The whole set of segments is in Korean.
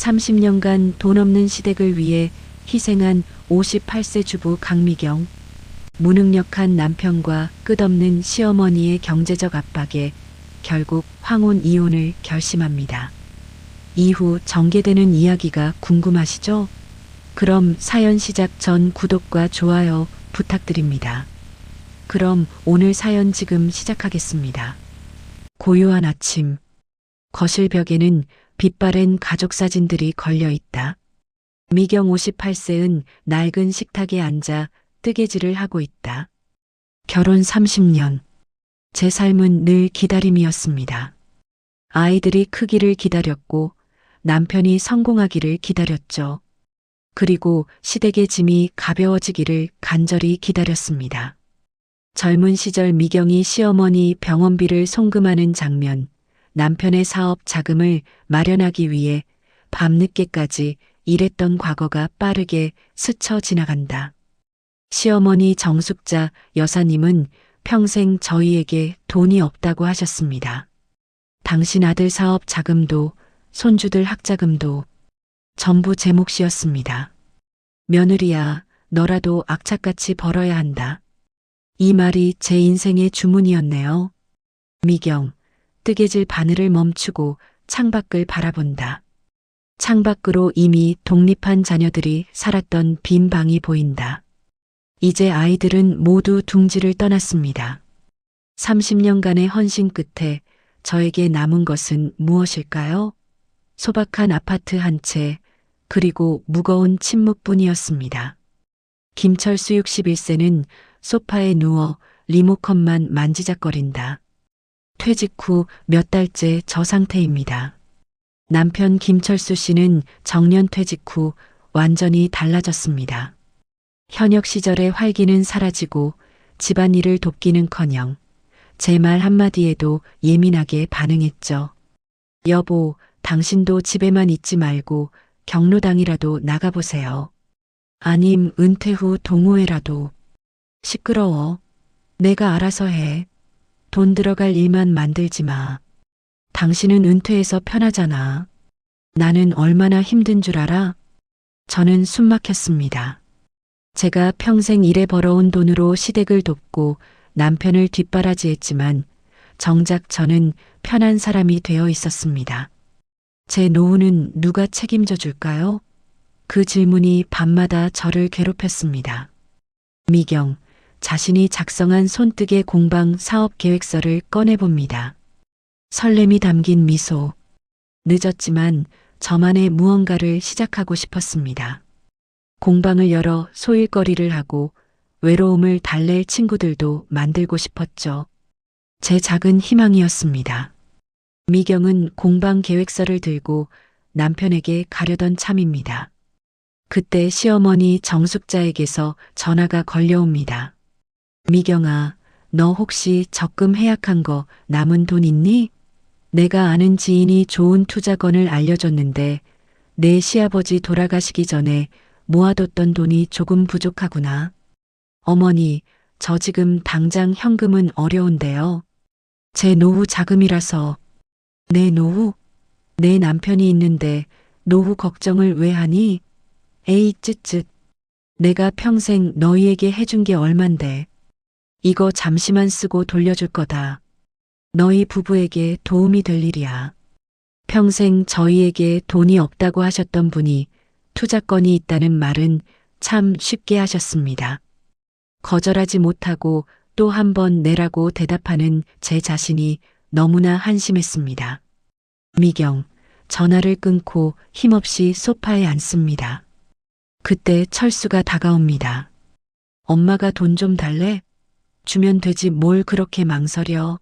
30년간 돈 없는 시댁을 위해 희생한 58세 주부 강미경. 무능력한 남편과 끝없는 시어머니의 경제적 압박에 결국 황혼 이혼을 결심합니다. 이후 전개되는 이야기가 궁금하시죠? 그럼 사연 시작 전 구독과 좋아요 부탁드립니다. 그럼 오늘 사연 지금 시작하겠습니다. 고요한 아침. 거실 벽에는 빛바랜 가족 사진들이 걸려 있다. 미경 58세는 낡은 식탁에 앉아 뜨개질을 하고 있다. 결혼 30년. 제 삶은 늘 기다림이었습니다. 아이들이 크기를 기다렸고 남편이 성공하기를 기다렸죠. 그리고 시댁의 짐이 가벼워지기를 간절히 기다렸습니다. 젊은 시절 미경이 시어머니 병원비를 송금하는 장면, 남편의 사업 자금을 마련하기 위해 밤늦게까지 일했던 과거가 빠르게 스쳐 지나간다. 시어머니 정숙자 여사님은 평생 저희에게 돈이 없다고 하셨습니다. 당신 아들 사업 자금도 손주들 학자금도 전부 제 몫이었습니다. 며느리야, 너라도 악착같이 벌어야 한다. 이 말이 제 인생의 주문이었네요. 미경, 뜨개질 바늘을 멈추고 창밖을 바라본다. 창밖으로 이미 독립한 자녀들이 살았던 빈 방이 보인다. 이제 아이들은 모두 둥지를 떠났습니다. 30년간의 헌신 끝에 저에게 남은 것은 무엇일까요? 소박한 아파트 한 채, 그리고 무거운 침묵뿐이었습니다. 김철수 61세는 소파에 누워 리모컨만 만지작거린다. 퇴직 후 몇 달째 저 상태입니다. 남편 김철수 씨는 정년 퇴직 후 완전히 달라졌습니다. 현역 시절의 활기는 사라지고 집안일을 돕기는커녕 제 말 한마디에도 예민하게 반응했죠. 여보, 당신도 집에만 있지 말고 경로당이라도 나가보세요. 아님 은퇴 후 동호회라도. 시끄러워. 내가 알아서 해. 돈 들어갈 일만 만들지 마. 당신은 은퇴해서 편하잖아. 나는 얼마나 힘든 줄 알아? 저는 숨 막혔습니다. 제가 평생 일해 벌어온 돈으로 시댁을 돕고 남편을 뒷바라지했지만 정작 저는 편한 사람이 되어 있었습니다. 제 노후는 누가 책임져 줄까요? 그 질문이 밤마다 저를 괴롭혔습니다. 미경, 자신이 작성한 손뜨개 공방 사업 계획서를 꺼내봅니다. 설렘이 담긴 미소. 늦었지만 저만의 무언가를 시작하고 싶었습니다. 공방을 열어 소일거리를 하고 외로움을 달랠 친구들도 만들고 싶었죠. 제 작은 희망이었습니다. 미경은 공방 계획서를 들고 남편에게 가려던 참입니다. 그때 시어머니 정숙자에게서 전화가 걸려옵니다. 미경아, 너 혹시 적금 해약한 거 남은 돈 있니? 내가 아는 지인이 좋은 투자건을 알려줬는데 내 시아버지 돌아가시기 전에 모아뒀던 돈이 조금 부족하구나. 어머니, 저 지금 당장 현금은 어려운데요. 제 노후 자금이라서. 내 노후? 내 남편이 있는데 노후 걱정을 왜 하니? 에이 쯧쯧. 내가 평생 너희에게 해준 게 얼만데. 이거 잠시만 쓰고 돌려줄 거다. 너희 부부에게 도움이 될 일이야. 평생 저희에게 돈이 없다고 하셨던 분이 투자건이 있다는 말은 참 쉽게 하셨습니다. 거절하지 못하고 또 한 번 내라고 대답하는 제 자신이 너무나 한심했습니다. 미경, 전화를 끊고 힘없이 소파에 앉습니다. 그때 철수가 다가옵니다. 엄마가 돈 좀 달래? 주면 되지 뭘 그렇게 망설여.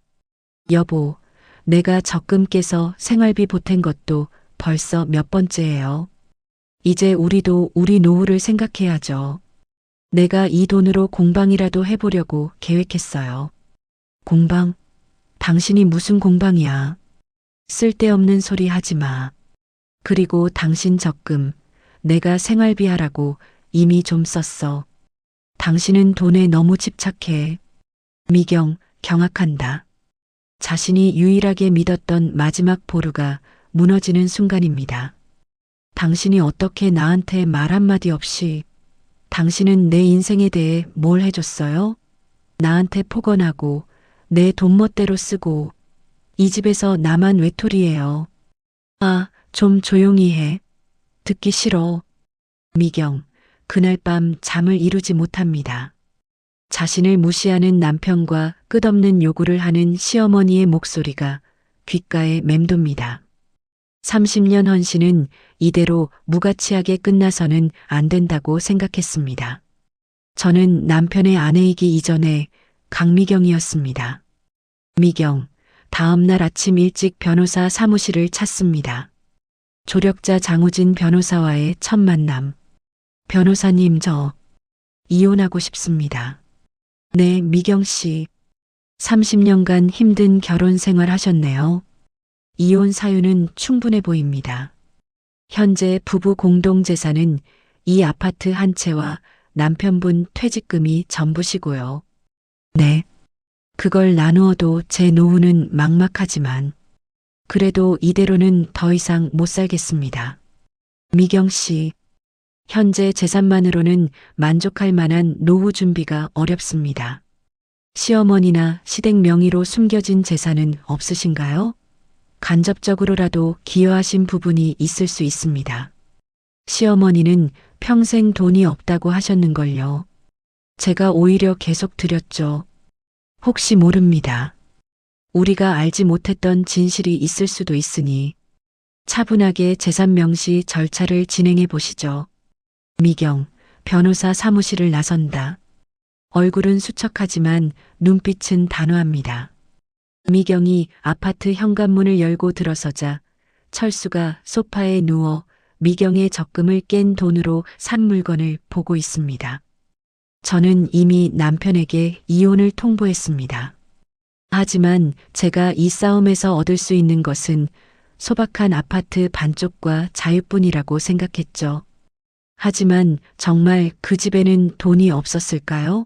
여보, 내가 적금 깨서 생활비 보탠 것도 벌써 몇 번째예요. 이제 우리도 우리 노후를 생각해야죠. 내가 이 돈으로 공방이라도 해보려고 계획했어요. 공방? 당신이 무슨 공방이야. 쓸데없는 소리 하지 마. 그리고 당신 적금, 내가 생활비 하라고 이미 좀 썼어. 당신은 돈에 너무 집착해. 미경, 경악한다. 자신이 유일하게 믿었던 마지막 보루가 무너지는 순간입니다. 당신이 어떻게 나한테 말 한마디 없이 당신은 내 인생에 대해 뭘 해줬어요? 나한테 폭언하고 내 돈 멋대로 쓰고 이 집에서 나만 외톨이에요. 아, 좀 조용히 해. 듣기 싫어. 미경, 그날 밤 잠을 이루지 못합니다. 자신을 무시하는 남편과 끝없는 요구를 하는 시어머니의 목소리가 귓가에 맴돕니다. 30년 헌신은 이대로 무가치하게 끝나서는 안 된다고 생각했습니다. 저는 남편의 아내이기 이전에 강미경이었습니다. 미경, 다음 날 아침 일찍 변호사 사무실을 찾습니다. 조력자 장우진 변호사와의 첫 만남. 변호사님, 저 이혼하고 싶습니다. 네, 미경 씨. 30년간 힘든 결혼 생활 하셨네요. 이혼 사유는 충분해 보입니다. 현재 부부 공동 재산은 이 아파트 한 채와 남편분 퇴직금이 전부시고요. 네. 그걸 나누어도 제 노후는 막막하지만 그래도 이대로는 더 이상 못 살겠습니다. 미경 씨, 현재 재산만으로는 만족할 만한 노후 준비가 어렵습니다. 시어머니나 시댁 명의로 숨겨진 재산은 없으신가요? 간접적으로라도 기여하신 부분이 있을 수 있습니다. 시어머니는 평생 돈이 없다고 하셨는걸요. 제가 오히려 계속 드렸죠. 혹시 모릅니다. 우리가 알지 못했던 진실이 있을 수도 있으니 차분하게 재산 명시 절차를 진행해 보시죠. 미경, 변호사 사무실을 나선다. 얼굴은 수척하지만 눈빛은 단호합니다. 미경이 아파트 현관문을 열고 들어서자 철수가 소파에 누워 미경의 적금을 깬 돈으로 산 물건을 보고 있습니다. 저는 이미 남편에게 이혼을 통보했습니다. 하지만 제가 이 싸움에서 얻을 수 있는 것은 소박한 아파트 반쪽과 자유뿐이라고 생각했죠. 하지만 정말 그 집에는 돈이 없었을까요?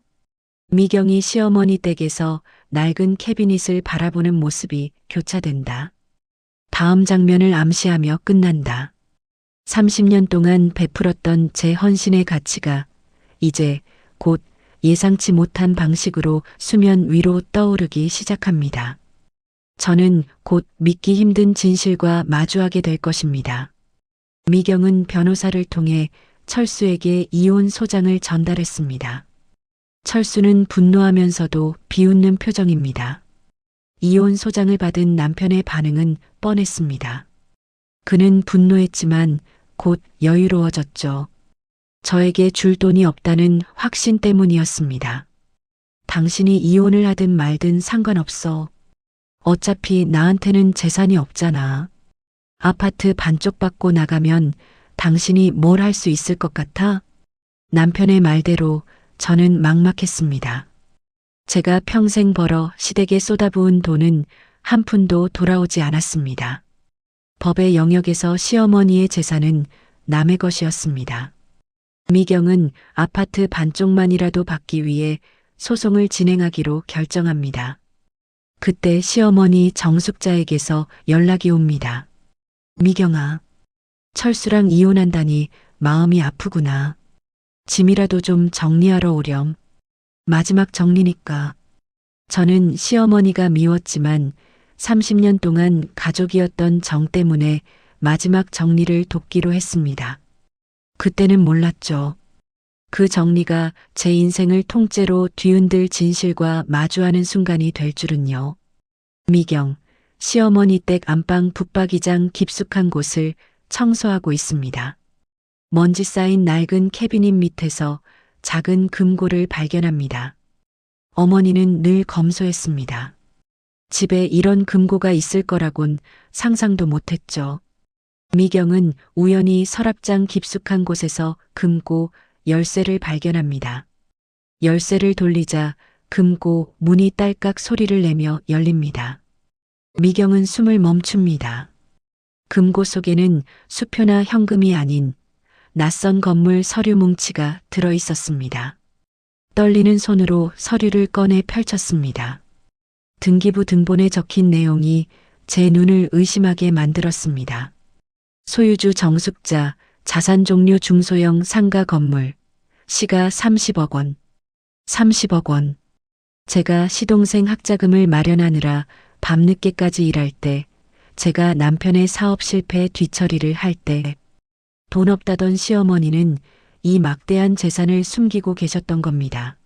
미경이 시어머니 댁에서 낡은 캐비닛을 바라보는 모습이 교차된다. 다음 장면을 암시하며 끝난다. 30년 동안 베풀었던 제 헌신의 가치가 이제 곧 예상치 못한 방식으로 수면 위로 떠오르기 시작합니다. 저는 곧 믿기 힘든 진실과 마주하게 될 것입니다. 미경은 변호사를 통해 철수에게 이혼 소장을 전달했습니다. 철수는 분노하면서도 비웃는 표정입니다. 이혼 소장을 받은 남편의 반응은 뻔했습니다. 그는 분노했지만 곧 여유로워졌죠. 저에게 줄 돈이 없다는 확신 때문이었습니다. 당신이 이혼을 하든 말든 상관없어. 어차피 나한테는 재산이 없잖아. 아파트 반쪽 받고 나가면 당신이 뭘 할 수 있을 것 같아? 남편의 말대로 저는 막막했습니다. 제가 평생 벌어 시댁에 쏟아부은 돈은 한 푼도 돌아오지 않았습니다. 법의 영역에서 시어머니의 재산은 남의 것이었습니다. 미경은 아파트 반쪽만이라도 받기 위해 소송을 진행하기로 결정합니다. 그때 시어머니 정숙자에게서 연락이 옵니다. 미경아, 철수랑 이혼한다니 마음이 아프구나. 짐이라도 좀 정리하러 오렴. 마지막 정리니까. 저는 시어머니가 미웠지만 30년 동안 가족이었던 정 때문에 마지막 정리를 돕기로 했습니다. 그때는 몰랐죠. 그 정리가 제 인생을 통째로 뒤흔들 진실과 마주하는 순간이 될 줄은요. 미경, 시어머니 댁 안방 붙박이장 깊숙한 곳을 청소하고 있습니다. 먼지 쌓인 낡은 캐비닛 밑에서 작은 금고를 발견합니다. 어머니는 늘 검소했습니다. 집에 이런 금고가 있을 거라곤 상상도 못했죠. 미경은 우연히 서랍장 깊숙한 곳에서 금고 열쇠를 발견합니다. 열쇠를 돌리자 금고 문이 딸깍 소리를 내며 열립니다. 미경은 숨을 멈춥니다. 금고 속에는 수표나 현금이 아닌 낯선 건물 서류 뭉치가 들어 있었습니다. 떨리는 손으로 서류를 꺼내 펼쳤습니다. 등기부 등본에 적힌 내용이 제 눈을 의심하게 만들었습니다. 소유주 정숙자, 자산 종류 중소형 상가 건물, 시가 30억 원. 30억 원. 제가 시동생 학자금을 마련하느라 밤늦게까지 일할 때, 제가 남편의 사업 실패 뒤처리를 할 때, 돈 없다던 시어머니는 이 막대한 재산을 숨기고 계셨던 겁니다.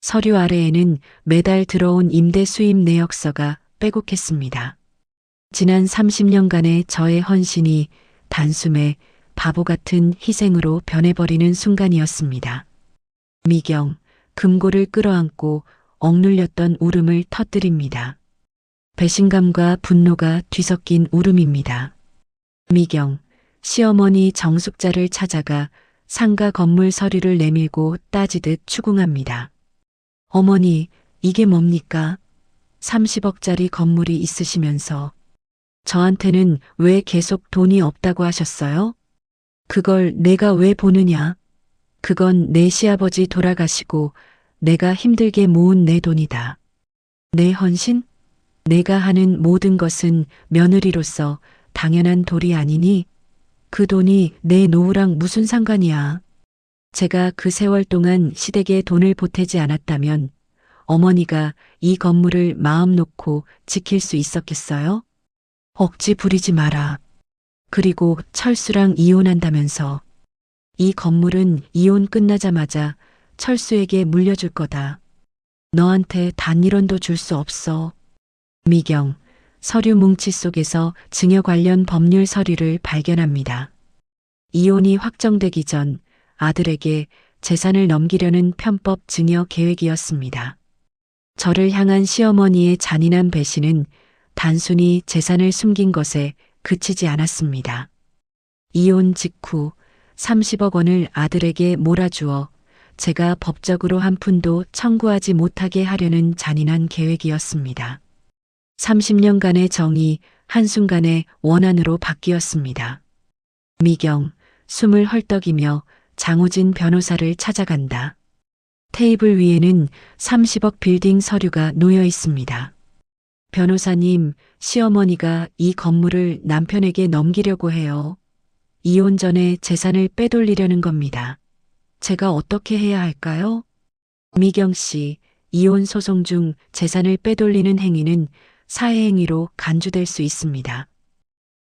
서류 아래에는 매달 들어온 임대 수입 내역서가 빼곡했습니다. 지난 30년간의 저의 헌신이 단숨에 바보 같은 희생으로 변해버리는 순간이었습니다. 미경, 금고를 끌어안고 억눌렸던 울음을 터뜨립니다. 배신감과 분노가 뒤섞인 울음입니다. 미경, 시어머니 정숙자를 찾아가 상가 건물 서류를 내밀고 따지듯 추궁합니다. 어머니, 이게 뭡니까? 30억짜리 건물이 있으시면서 저한테는 왜 계속 돈이 없다고 하셨어요? 그걸 내가 왜 보느냐? 그건 내 시아버지 돌아가시고 내가 힘들게 모은 내 돈이다. 내 헌신? 내가 하는 모든 것은 며느리로서 당연한 도리 아니니? 그 돈이 내 노후랑 무슨 상관이야? 제가 그 세월 동안 시댁에 돈을 보태지 않았다면 어머니가 이 건물을 마음 놓고 지킬 수 있었겠어요? 억지 부리지 마라. 그리고 철수랑 이혼한다면서. 이 건물은 이혼 끝나자마자 철수에게 물려줄 거다. 너한테 단 1원도 줄 수 없어. 미경, 서류 뭉치 속에서 증여 관련 법률 서류를 발견합니다. 이혼이 확정되기 전 아들에게 재산을 넘기려는 편법 증여 계획이었습니다. 저를 향한 시어머니의 잔인한 배신은 단순히 재산을 숨긴 것에 그치지 않았습니다. 이혼 직후 30억 원을 아들에게 몰아주어 제가 법적으로 한 푼도 청구하지 못하게 하려는 잔인한 계획이었습니다. 30년간의 정이 한순간에 원한으로 바뀌었습니다. 미경, 숨을 헐떡이며 장우진 변호사를 찾아간다. 테이블 위에는 30억 빌딩 서류가 놓여 있습니다. 변호사님, 시어머니가 이 건물을 남편에게 넘기려고 해요. 이혼 전에 재산을 빼돌리려는 겁니다. 제가 어떻게 해야 할까요? 미경 씨, 이혼 소송 중 재산을 빼돌리는 행위는 사회행위로 간주될 수 있습니다.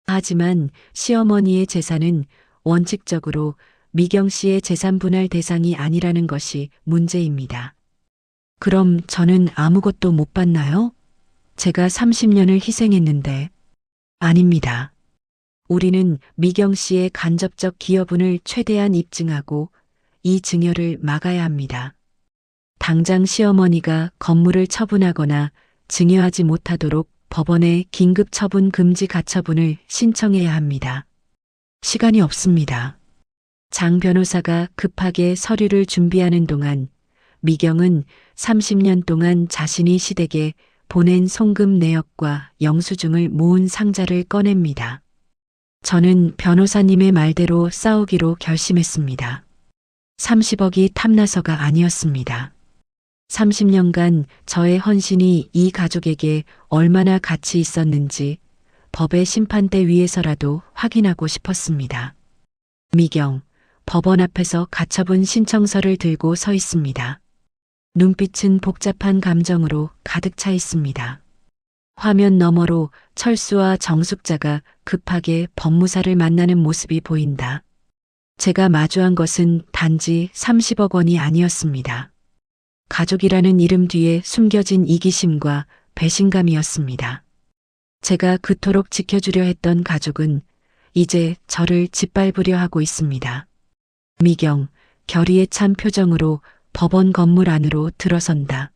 하지만 시어머니의 재산은 원칙적으로 미경 씨의 재산 분할 대상이 아니라는 것이 문제입니다. 그럼 저는 아무것도 못 받나요? 제가 30년을 희생했는데. 아닙니다. 우리는 미경 씨의 간접적 기여분을 최대한 입증하고 이 증여를 막아야 합니다. 당장 시어머니가 건물을 처분하거나 증여하지 못하도록 법원에 긴급 처분 금지 가처분을 신청해야 합니다. 시간이 없습니다. 장 변호사가 급하게 서류를 준비하는 동안 미경은 30년 동안 자신이 시댁에 보낸 송금 내역과 영수증을 모은 상자를 꺼냅니다. 저는 변호사님의 말대로 싸우기로 결심했습니다. 30억이 탐나서가 아니었습니다. 30년간 저의 헌신이 이 가족에게 얼마나 가치 있었는지 법의 심판대 위에서라도 확인하고 싶었습니다. 미경, 법원 앞에서 가처분 신청서를 들고 서 있습니다. 눈빛은 복잡한 감정으로 가득 차 있습니다. 화면 너머로 철수와 정숙자가 급하게 법무사를 만나는 모습이 보인다. 제가 마주한 것은 단지 30억 원이 아니었습니다. 가족이라는 이름 뒤에 숨겨진 이기심과 배신감이었습니다. 제가 그토록 지켜주려 했던 가족은 이제 저를 짓밟으려 하고 있습니다. 미경, 결의에 찬 표정으로 법원 건물 안으로 들어선다.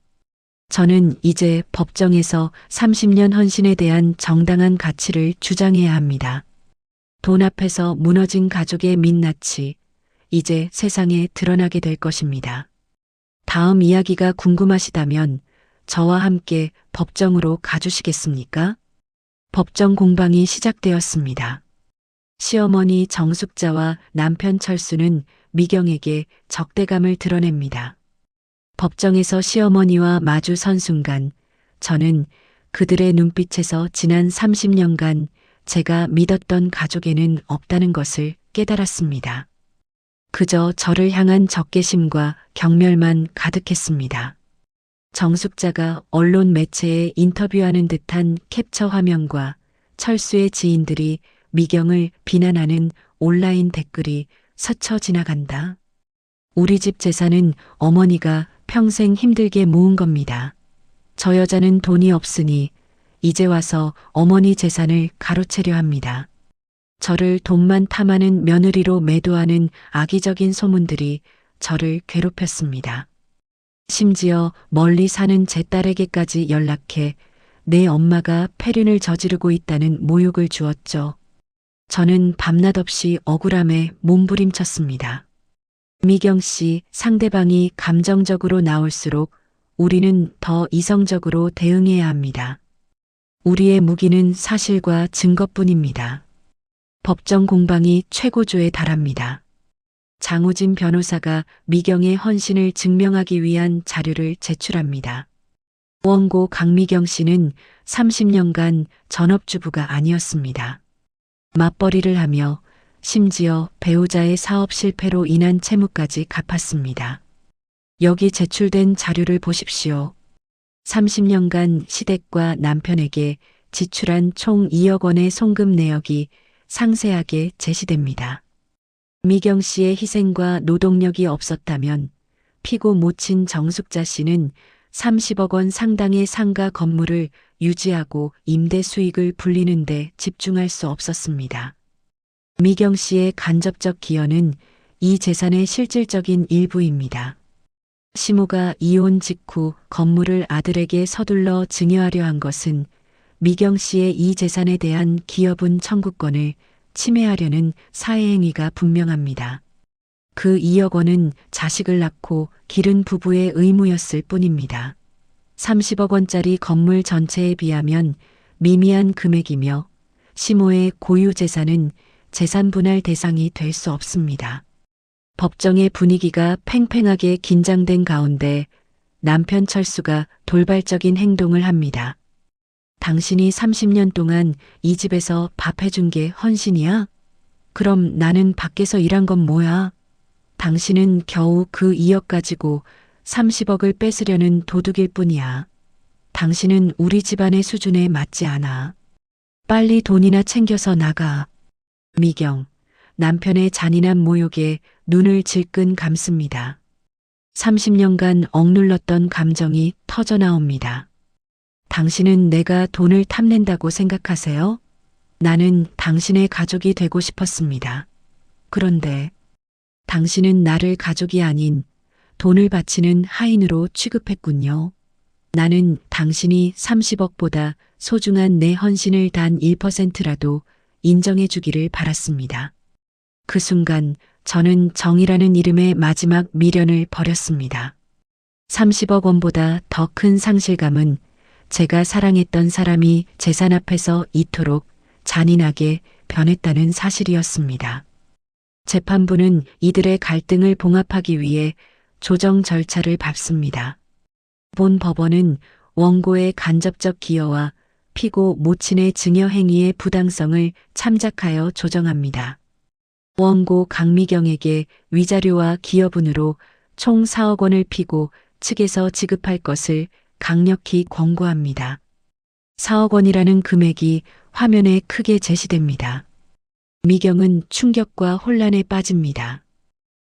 저는 이제 법정에서 30년 헌신에 대한 정당한 가치를 주장해야 합니다. 돈 앞에서 무너진 가족의 민낯이 이제 세상에 드러나게 될 것입니다. 다음 이야기가 궁금하시다면 저와 함께 법정으로 가주시겠습니까? 법정 공방이 시작되었습니다. 시어머니 정숙자와 남편 철수는 미경에게 적대감을 드러냅니다. 법정에서 시어머니와 마주 선 순간 저는 그들의 눈빛에서 지난 30년간 제가 믿었던 가족에는 없다는 것을 깨달았습니다. 그저 저를 향한 적개심과 경멸만 가득했습니다. 정숙자가 언론 매체에 인터뷰하는 듯한 캡처 화면과 철수의 지인들이 미경을 비난하는 온라인 댓글이 스쳐 지나간다. 우리 집 재산은 어머니가 평생 힘들게 모은 겁니다. 저 여자는 돈이 없으니 이제 와서 어머니 재산을 가로채려 합니다. 저를 돈만 탐하는 며느리로 매도하는 악의적인 소문들이 저를 괴롭혔습니다. 심지어 멀리 사는 제 딸에게까지 연락해 내 엄마가 폐륜을 저지르고 있다는 모욕을 주었죠. 저는 밤낮 없이 억울함에 몸부림쳤습니다. 미경 씨, 상대방이 감정적으로 나올수록 우리는 더 이성적으로 대응해야 합니다. 우리의 무기는 사실과 증거뿐입니다. 법정 공방이 최고조에 달합니다. 장우진 변호사가 미경의 헌신을 증명하기 위한 자료를 제출합니다. 원고 강미경 씨는 30년간 전업주부가 아니었습니다. 맞벌이를 하며 심지어 배우자의 사업 실패로 인한 채무까지 갚았습니다. 여기 제출된 자료를 보십시오. 30년간 시댁과 남편에게 지출한 총 2억 원의 송금 내역이 상세하게 제시됩니다. 미경 씨의 희생과 노동력이 없었다면 피고 모친 정숙자 씨는 30억 원 상당의 상가 건물을 유지하고 임대 수익을 불리는 데 집중할 수 없었습니다. 미경 씨의 간접적 기여는 이 재산의 실질적인 일부입니다. 시모가 이혼 직후 건물을 아들에게 서둘러 증여하려 한 것은 미경 씨의 이 재산에 대한 기여분 청구권을 침해하려는 사회행위가 분명합니다. 그 2억 원은 자식을 낳고 기른 부부의 의무였을 뿐입니다. 30억 원짜리 건물 전체에 비하면 미미한 금액이며 시모의 고유 재산은 재산 분할 대상이 될 수 없습니다. 법정의 분위기가 팽팽하게 긴장된 가운데 남편 철수가 돌발적인 행동을 합니다. 당신이 30년 동안 이 집에서 밥 해준 게 헌신이야? 그럼 나는 밖에서 일한 건 뭐야? 당신은 겨우 그 2억 가지고 30억을 뺏으려는 도둑일 뿐이야. 당신은 우리 집안의 수준에 맞지 않아. 빨리 돈이나 챙겨서 나가. 미경, 남편의 잔인한 모욕에 눈을 질끈 감습니다. 30년간 억눌렀던 감정이 터져나옵니다. 당신은 내가 돈을 탐낸다고 생각하세요? 나는 당신의 가족이 되고 싶었습니다. 그런데 당신은 나를 가족이 아닌 돈을 바치는 하인으로 취급했군요. 나는 당신이 30억보다 소중한 내 헌신을 단 1%라도 인정해 주기를 바랐습니다. 그 순간 저는 정이라는 이름의 마지막 미련을 버렸습니다. 30억 원보다 더 큰 상실감은 제가 사랑했던 사람이 재산 앞에서 이토록 잔인하게 변했다는 사실이었습니다. 재판부는 이들의 갈등을 봉합하기 위해 조정 절차를 밟습니다. 본 법원은 원고의 간접적 기여와 피고 모친의 증여 행위의 부당성을 참작하여 조정합니다. 원고 강미경에게 위자료와 기여분으로 총 4억 원을 피고 측에서 지급할 것을 강력히 권고합니다. 4억 원이라는 금액이 화면에 크게 제시됩니다. 미경은 충격과 혼란에 빠집니다.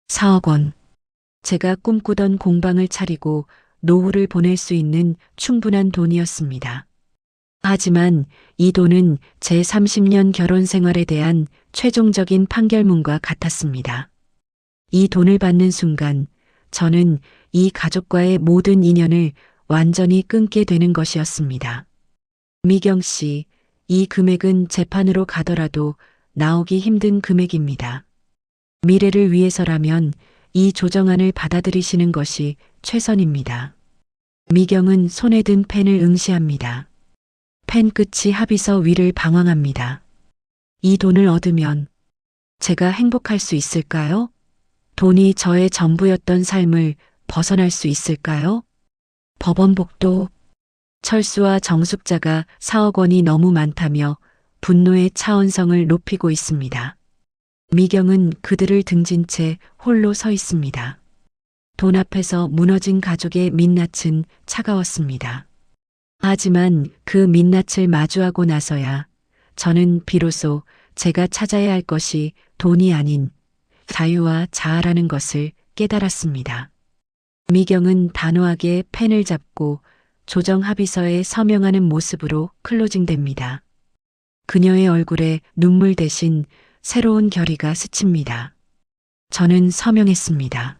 4억 원. 제가 꿈꾸던 공방을 차리고 노후를 보낼 수 있는 충분한 돈이었습니다. 하지만 이 돈은 제 30년 결혼 생활에 대한 최종적인 판결문과 같았습니다. 이 돈을 받는 순간 저는 이 가족과의 모든 인연을 완전히 끊게 되는 것이었습니다. 미경 씨, 이 금액은 재판으로 가더라도 나오기 힘든 금액입니다. 미래를 위해서라면 이 조정안을 받아들이시는 것이 최선입니다. 미경은 손에 든 펜을 응시합니다. 펜 끝이 합의서 위를 방황합니다. 이 돈을 얻으면 제가 행복할 수 있을까요? 돈이 저의 전부였던 삶을 벗어날 수 있을까요? 법원 복도. 철수와 정숙자가 4억 원이 너무 많다며 분노의 차원성을 높이고 있습니다. 미경은 그들을 등진 채 홀로 서 있습니다. 돈 앞에서 무너진 가족의 민낯은 차가웠습니다. 하지만 그 민낯을 마주하고 나서야 저는 비로소 제가 찾아야 할 것이 돈이 아닌 자유와 자아라는 것을 깨달았습니다. 미경은 단호하게 펜을 잡고 조정 합의서에 서명하는 모습으로 클로징됩니다. 그녀의 얼굴에 눈물 대신 새로운 결의가 스칩니다. 저는 서명했습니다.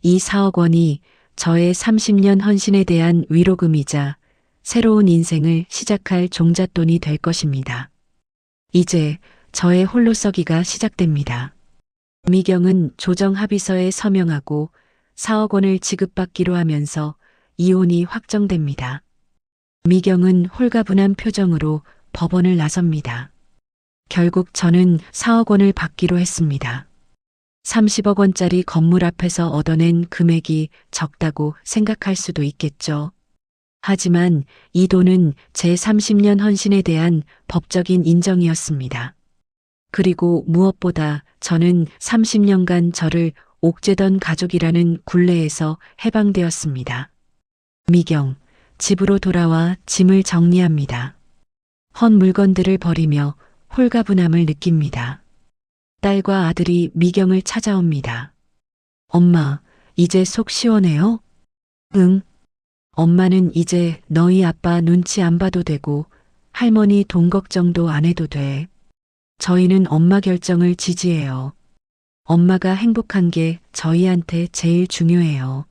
이 4억 원이 저의 30년 헌신에 대한 위로금이자 새로운 인생을 시작할 종잣돈이 될 것입니다. 이제 저의 홀로서기가 시작됩니다. 미경은 조정 합의서에 서명하고 4억 원을 지급받기로 하면서 이혼이 확정됩니다. 미경은 홀가분한 표정으로 법원을 나섭니다. 결국 저는 4억 원을 받기로 했습니다. 30억 원짜리 건물 앞에서 얻어낸 금액이 적다고 생각할 수도 있겠죠. 하지만 이 돈은 제 30년 헌신에 대한 법적인 인정이었습니다. 그리고 무엇보다 저는 30년간 저를 옥죄던 가족이라는 굴레에서 해방되었습니다. 미경, 집으로 돌아와 짐을 정리합니다. 헌 물건들을 버리며 홀가분함을 느낍니다. 딸과 아들이 미경을 찾아옵니다. 엄마, 이제 속 시원해요? 응. 엄마는 이제 너희 아빠 눈치 안 봐도 되고 할머니 돈 걱정도 안 해도 돼. 저희는 엄마 결정을 지지해요. 엄마가 행복한 게 저희한테 제일 중요해요.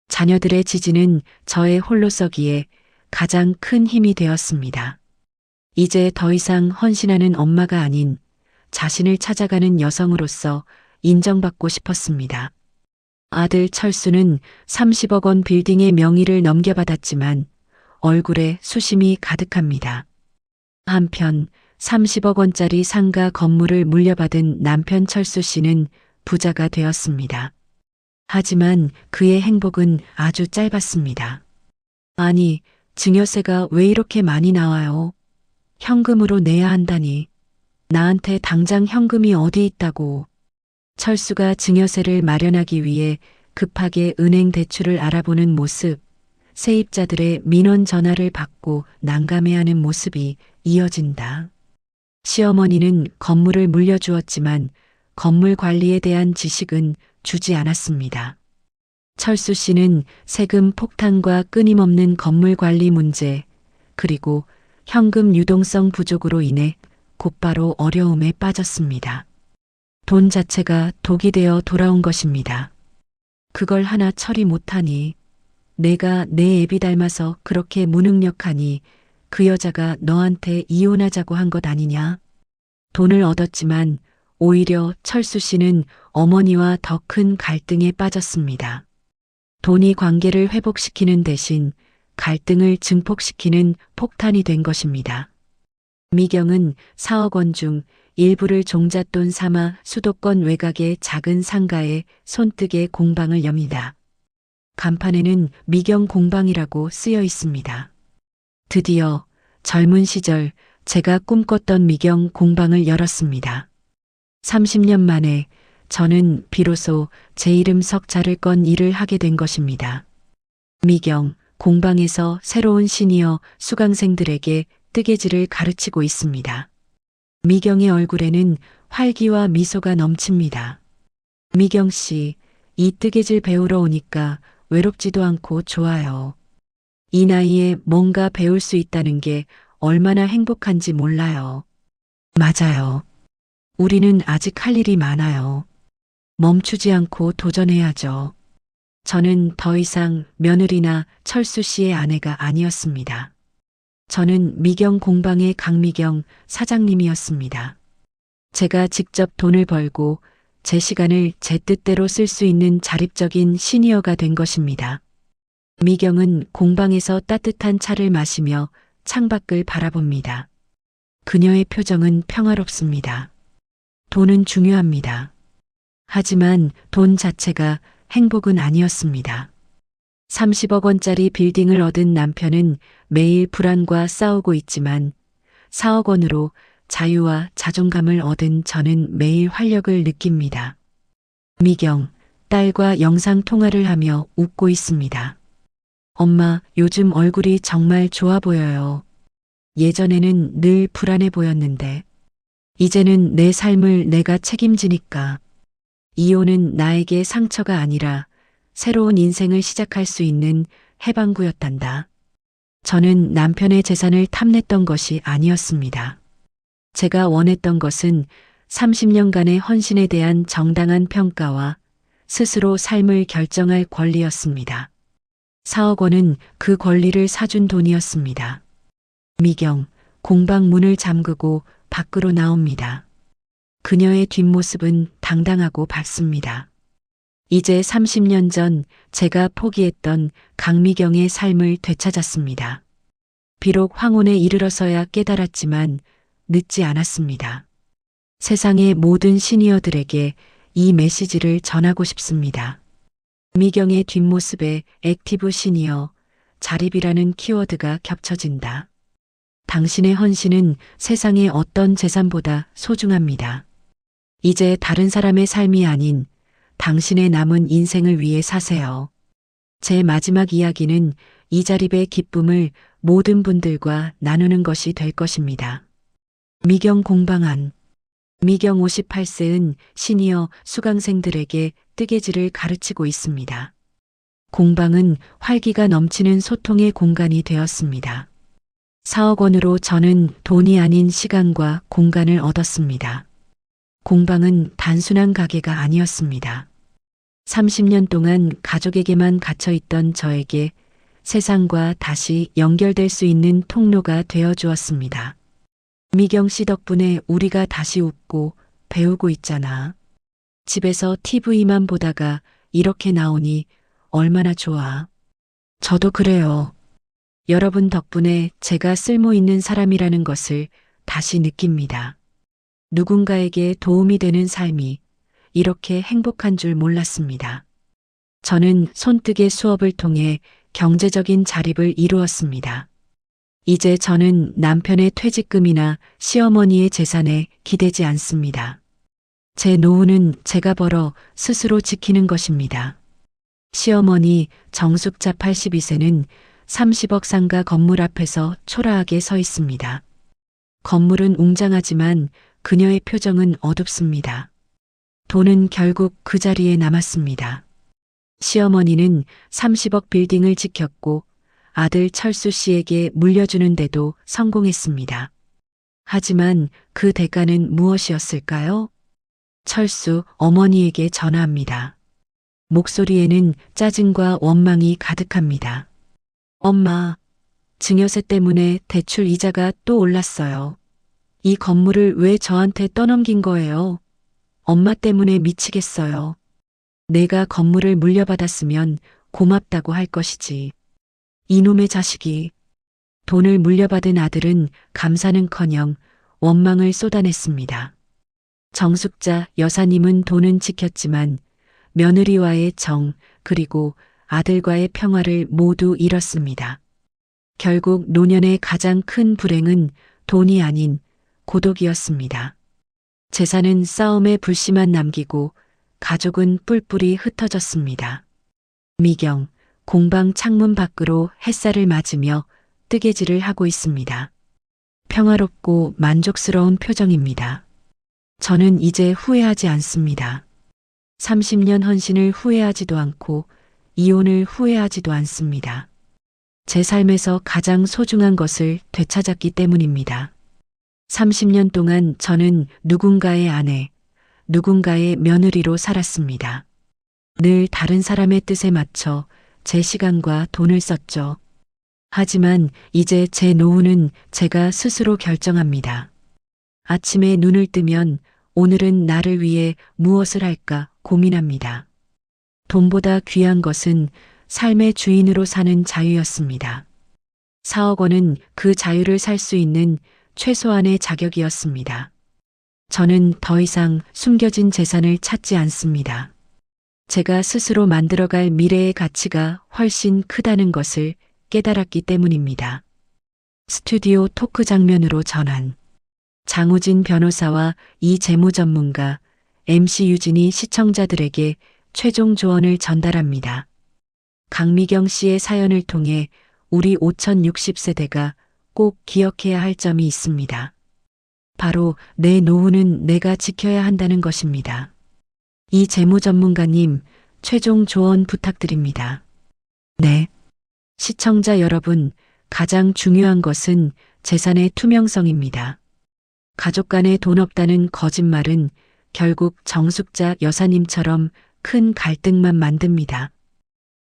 자녀들의 지지는 저의 홀로서기에 가장 큰 힘이 되었습니다. 이제 더 이상 헌신하는 엄마가 아닌 자신을 찾아가는 여성으로서 인정받고 싶었습니다. 아들 철수는 30억 원 빌딩의 명의를 넘겨받았지만 얼굴에 수심이 가득합니다. 한편 30억 원짜리 상가 건물을 물려받은 남편 철수 씨는 부자가 되었습니다. 하지만 그의 행복은 아주 짧았습니다. 아니, 증여세가 왜 이렇게 많이 나와요? 현금으로 내야 한다니. 나한테 당장 현금이 어디 있다고. 철수가 증여세를 마련하기 위해 급하게 은행 대출을 알아보는 모습, 세입자들의 민원 전화를 받고 난감해하는 모습이 이어진다. 시어머니는 건물을 물려주었지만 건물 관리에 대한 지식은 주지 않았습니다. 철수 씨는 세금 폭탄과 끊임없는 건물 관리 문제, 그리고 현금 유동성 부족으로 인해 곧바로 어려움에 빠졌습니다. 돈 자체가 독이 되어 돌아온 것입니다. 그걸 하나 처리 못하니, 내가 내 애비 닮아서 그렇게 무능력하니 그 여자가 너한테 이혼하자고 한 것 아니냐? 돈을 얻었지만 오히려 철수 씨는 어머니와 더 큰 갈등에 빠졌습니다. 돈이 관계를 회복시키는 대신 갈등을 증폭시키는 폭탄이 된 것입니다. 미경은 4억 원 중 일부를 종잣돈 삼아 수도권 외곽의 작은 상가에 손뜨개 공방을 엽니다. 간판에는 미경 공방이라고 쓰여 있습니다. 드디어 젊은 시절 제가 꿈꿨던 미경 공방을 열었습니다. 30년 만에 저는 비로소 제 이름 석자를 건 일을 하게 된 것입니다. 미경 공방에서 새로운 시니어 수강생들에게 뜨개질을 가르치고 있습니다. 미경의 얼굴에는 활기와 미소가 넘칩니다. 미경 씨, 이 뜨개질 배우러 오니까 외롭지도 않고 좋아요. 이 나이에 뭔가 배울 수 있다는 게 얼마나 행복한지 몰라요. 맞아요. 우리는 아직 할 일이 많아요. 멈추지 않고 도전해야죠. 저는 더 이상 며느리나 철수 씨의 아내가 아니었습니다. 저는 미경 공방의 강미경 사장님이었습니다. 제가 직접 돈을 벌고 제 시간을 제 뜻대로 쓸 수 있는 자립적인 시니어가 된 것입니다. 미경은 공방에서 따뜻한 차를 마시며 창밖을 바라봅니다. 그녀의 표정은 평화롭습니다. 돈은 중요합니다. 하지만 돈 자체가 행복은 아니었습니다. 30억 원짜리 빌딩을 얻은 남편은 매일 불안과 싸우고 있지만 4억 원으로 자유와 자존감을 얻은 저는 매일 활력을 느낍니다. 미경, 딸과 영상 통화를 하며 웃고 있습니다. 엄마, 요즘 얼굴이 정말 좋아 보여요. 예전에는 늘 불안해 보였는데, 이제는 내 삶을 내가 책임지니까. 이혼은 나에게 상처가 아니라 새로운 인생을 시작할 수 있는 해방구였단다. 저는 남편의 재산을 탐냈던 것이 아니었습니다. 제가 원했던 것은 30년간의 헌신에 대한 정당한 평가와 스스로 삶을 결정할 권리였습니다. 4억 원은 그 권리를 사준 돈이었습니다. 미경, 공방 문을 잠그고 밖으로 나옵니다. 그녀의 뒷모습은 당당하고 밝습니다. 이제 30년 전 제가 포기했던 강미경의 삶을 되찾았습니다. 비록 황혼에 이르러서야 깨달았지만 늦지 않았습니다. 세상의 모든 시니어들에게 이 메시지를 전하고 싶습니다. 미경의 뒷모습에 액티브 시니어, 자립이라는 키워드가 겹쳐진다. 당신의 헌신은 세상의 어떤 재산보다 소중합니다. 이제 다른 사람의 삶이 아닌 당신의 남은 인생을 위해 사세요. 제 마지막 이야기는 이 자립의 기쁨을 모든 분들과 나누는 것이 될 것입니다. 미경 공방 안. 미경 58세은 시니어 수강생들에게 뜨개질을 가르치고 있습니다. 공방은 활기가 넘치는 소통의 공간이 되었습니다. 4억 원으로 저는 돈이 아닌 시간과 공간을 얻었습니다. 공방은 단순한 가게가 아니었습니다. 30년 동안 가족에게만 갇혀있던 저에게 세상과 다시 연결될 수 있는 통로가 되어 주었습니다. 미경 씨 덕분에 우리가 다시 웃고 배우고 있잖아. 집에서 TV만 보다가 이렇게 나오니 얼마나 좋아. 저도 그래요. 여러분 덕분에 제가 쓸모 있는 사람이라는 것을 다시 느낍니다. 누군가에게 도움이 되는 삶이 이렇게 행복한 줄 몰랐습니다. 저는 손뜨개 수업을 통해 경제적인 자립을 이루었습니다. 이제 저는 남편의 퇴직금이나 시어머니의 재산에 기대지 않습니다. 제 노후는 제가 벌어 스스로 지키는 것입니다. 시어머니 정숙자 82세는 30억 상가 건물 앞에서 초라하게 서 있습니다. 건물은 웅장하지만 그녀의 표정은 어둡습니다. 돈은 결국 그 자리에 남았습니다. 시어머니는 30억 빌딩을 지켰고 아들 철수 씨에게 물려주는데도 성공했습니다. 하지만 그 대가는 무엇이었을까요? 철수 어머니에게 전화합니다. 목소리에는 짜증과 원망이 가득합니다. 엄마, 증여세 때문에 대출 이자가 또 올랐어요. 이 건물을 왜 저한테 떠넘긴 거예요? 엄마 때문에 미치겠어요. 내가 건물을 물려받았으면 고맙다고 할 것이지. 이놈의 자식이. 돈을 물려받은 아들은 감사는커녕 원망을 쏟아냈습니다. 정숙자 여사님은 돈은 지켰지만 며느리와의 정 그리고 아들과의 평화를 모두 잃었습니다. 결국 노년의 가장 큰 불행은 돈이 아닌 고독이었습니다. 재산은 싸움의 불씨만 남기고 가족은 뿔뿔이 흩어졌습니다. 미경, 공방 창문 밖으로 햇살을 맞으며 뜨개질을 하고 있습니다. 평화롭고 만족스러운 표정입니다. 저는 이제 후회하지 않습니다. 30년 헌신을 후회하지도 않고 이혼을 후회하지도 않습니다. 제 삶에서 가장 소중한 것을 되찾았기 때문입니다. 30년 동안 저는 누군가의 아내, 누군가의 며느리로 살았습니다. 늘 다른 사람의 뜻에 맞춰 제 시간과 돈을 썼죠. 하지만 이제 제 노후는 제가 스스로 결정합니다. 아침에 눈을 뜨면 오늘은 나를 위해 무엇을 할까 고민합니다. 돈보다 귀한 것은 삶의 주인으로 사는 자유였습니다. 4억 원은 그 자유를 살 수 있는 최소한의 자격이었습니다. 저는 더 이상 숨겨진 재산을 찾지 않습니다. 제가 스스로 만들어갈 미래의 가치가 훨씬 크다는 것을 깨달았기 때문입니다. 스튜디오 토크 장면으로 전환. 장우진 변호사와 이 재무 전문가, MC 유진이 시청자들에게 최종 조언을 전달합니다. 강미경 씨의 사연을 통해 우리 5060세대가 꼭 기억해야 할 점이 있습니다. 바로 내 노후는 내가 지켜야 한다는 것입니다. 이 재무 전문가님, 최종 조언 부탁드립니다. 네. 시청자 여러분, 가장 중요한 것은 재산의 투명성입니다. 가족 간에 돈 없다는 거짓말은 결국 정숙자 여사님처럼 큰 갈등만 만듭니다.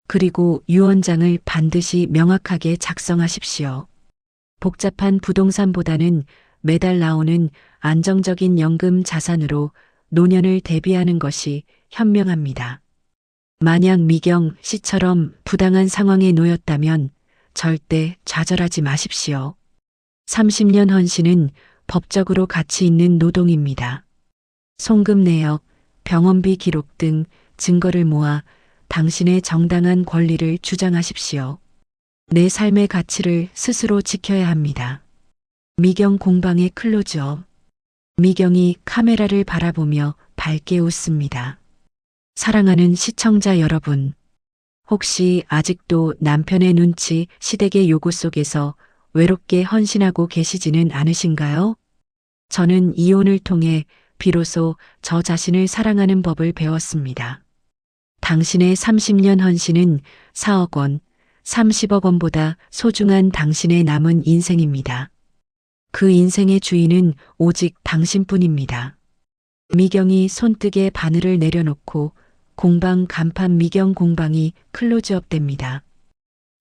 그리고 유언장을 반드시 명확하게 작성하십시오. 복잡한 부동산보다는 매달 나오는 안정적인 연금 자산으로 노년을 대비하는 것이 현명합니다. 만약 미경 씨처럼 부당한 상황에 놓였다면 절대 좌절하지 마십시오. 30년 헌신은 법적으로 가치 있는 노동입니다. 송금 내역, 병원비 기록 등 증거를 모아 당신의 정당한 권리를 주장하십시오. 내 삶의 가치를 스스로 지켜야 합니다. 미경 공방의 클로즈업. 미경이 카메라를 바라보며 밝게 웃습니다. 사랑하는 시청자 여러분, 혹시 아직도 남편의 눈치, 시댁의 요구 속에서 외롭게 헌신하고 계시지는 않으신가요? 저는 이혼을 통해 비로소 저 자신을 사랑하는 법을 배웠습니다. 당신의 30년 헌신은 4억 원, 30억 원보다 소중한 당신의 남은 인생입니다. 그 인생의 주인은 오직 당신뿐입니다. 미경이 손뜨개 바늘을 내려놓고 공방 간판 미경 공방이 클로즈업 됩니다.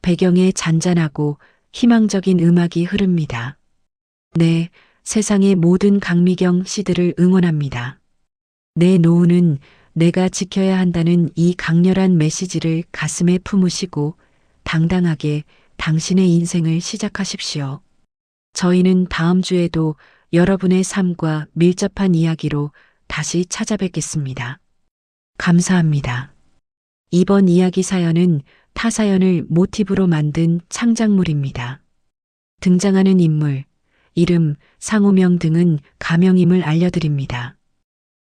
배경에 잔잔하고 희망적인 음악이 흐릅니다. 네, 세상의 모든 강미경 씨들을 응원합니다. 내 노후는 내가 지켜야 한다는 이 강렬한 메시지를 가슴에 품으시고 당당하게 당신의 인생을 시작하십시오. 저희는 다음 주에도 여러분의 삶과 밀접한 이야기로 다시 찾아뵙겠습니다. 감사합니다. 이번 이야기 사연은 타사연을 모티브로 만든 창작물입니다. 등장하는 인물, 이름, 상호명 등은 가명임을 알려드립니다.